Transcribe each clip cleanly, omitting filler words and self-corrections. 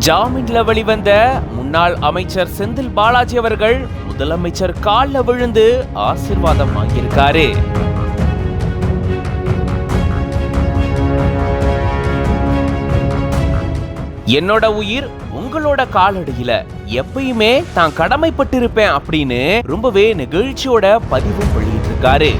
ஜாமீன்ல வெளிவந்த முன்னாள் அமைச்சர் செந்தில் பாலாஜி அவர்கள் முதலமைச்சர் கால்ல விழுந்து ஆசீர்வாதம் வாங்கியிருக்காரு. என்னோட உயிர் உங்களோட காலடியில, எப்பயுமே தான் கடமைப்பட்டிருப்பேன் அப்படின்னு ரொம்பவே நெகிழ்ச்சியோட பதிவும் வெளியிட்டிருக்காரு.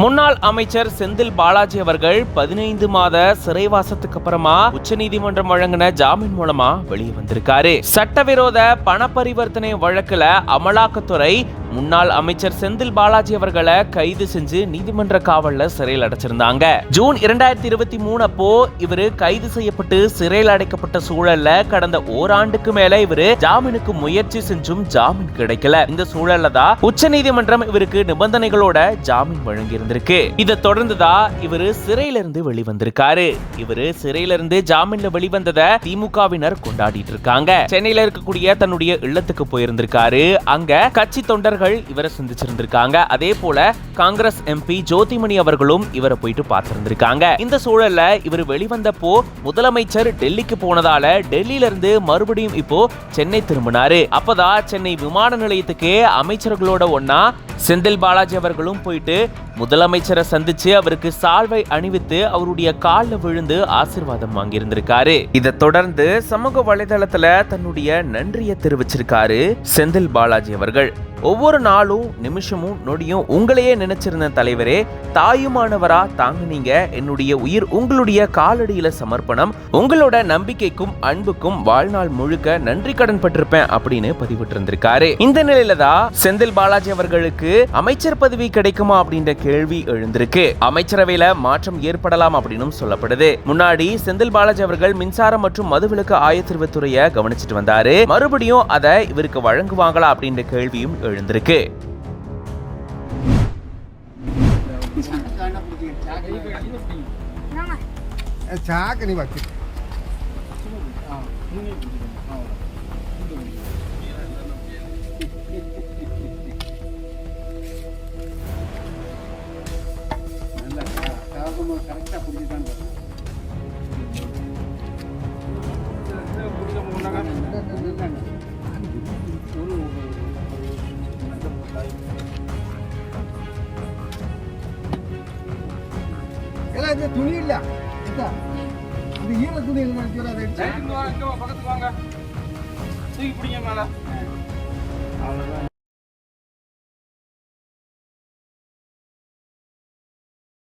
முன்னாள் அமைச்சர் செந்தில் பாலாஜி அவர்கள் 15 மாத சிறைவாசத்துக்கு அப்புறமா உச்சநீதிமன்றம் வழங்கின ஜாமீன் மூலமா வெளியே வந்திருக்காரு. சட்டவிரோத பண பரிவர்த்தனை வழக்குல அமலாக்கத்துறை முன்னாள் அமைச்சர் செந்தில் பாலாஜி அவர்களை கைது செஞ்சு நீதிமன்ற காவல்ல சிறையில் அடைச்சிருந்தாங்க. ஜூன் 2023 அப்போ இவரு கைது செய்யப்பட்டு சிறையில் அடைக்கப்பட்ட சூழல்ல கடந்த ஓராண்டுக்கு மேல இவரு ஜாமீனுக்கு முயற்சி செஞ்சும் ஜாமீன் கிடைக்கல. இந்த சூழல்ல தான் உச்சநீதிமன்றம் இவருக்கு நிபந்தனைகளோட ஜாமீன் வழங்கியிருந்திருக்கு. இதை தொடர்ந்துதான் இவரு சிறையிலிருந்து வெளிவந்திருக்காரு. இவரு சிறையிலிருந்து ஜாமீன்ல வெளிவந்ததை திமுகவினர் கொண்டாடிட்டு இருக்காங்க. சென்னையில இருக்கக்கூடிய தன்னுடைய இல்லத்துக்கு போயிருந்திருக்காரு. அங்க கட்சி தொண்டர்கள் இவரை சந்திச்சிருந்திருக்காங்க. அதே போல காங்கிரஸ் எம்பி ஜோதிமணி அவர்களும் இவரை போயிட்டு பார்த்திருந்திருக்காங்க. இந்த சூழல்ல இவர் வெளிவந்தப்போ முதலமைச்சர் டெல்லிக்கு போனதால டெல்லியில இருந்து மறுபடியும் இப்போ சென்னை திரும்பினாரு. அப்பதான் சென்னை விமான நிலையத்துக்கு அமைச்சர்களோட ஒன்னா செந்தில் பாலாஜி அவர்களும் போயிட்டு முதலமைச்சரை சந்திச்சு அவருக்கு சால்வை அணிவித்து அவருடைய கால்ல விழுந்து ஆசீர்வாதம் வாங்கியிருந்திருக்காரு. இதை தொடர்ந்து சமூக வலைதளத்துல தன்னுடைய நன்றியை தெரிவிச்சிருக்காரு செந்தில் பாலாஜி அவர்கள். ஒவ்வொரு நாளும் நிமிஷமும் நொடியும் உங்களையே நினைச்சிருந்த தலைவரே, தாயுமானவரா தாங்குனீங்க. என்னுடைய உயிர் உங்களுடைய காலடியில சமர்ப்பணம். உங்களோட நம்பிக்கைக்கும் அன்புக்கும் வாழ்நாள் முழுக்க நன்றி கடன் பட்டிருப்பேன் அப்படின்னு பதிவிட்டு இருந்திருக்காரு. இந்த நிலையில தான் செந்தில் பாலாஜி அவர்களுக்கு அமைச்சர் பதவி கிடைக்குமா அப்படின்ற கேள்வி எழுந்திருக்கு. அமைச்சரவையில மாற்றம் ஏற்படலாம் அப்படின்னு சொல்லப்படுது. முன்னாடி செந்தில் பாலாஜி அவர்கள் மின்சாரம் மற்றும் மதுவிலக்கு ஆயத்தீர்வுத்துறையை கவனிச்சுட்டு வந்தாரு. மறுபடியும் அதை இவருக்கு வழங்குவாங்களா அப்படின்ற கேள்வியும் எழுந்திருக்கு. துணி இல்ல இது ஈர துணி பக்கத்துக்கு வாங்க தூக்கி பிடிங்க மேல.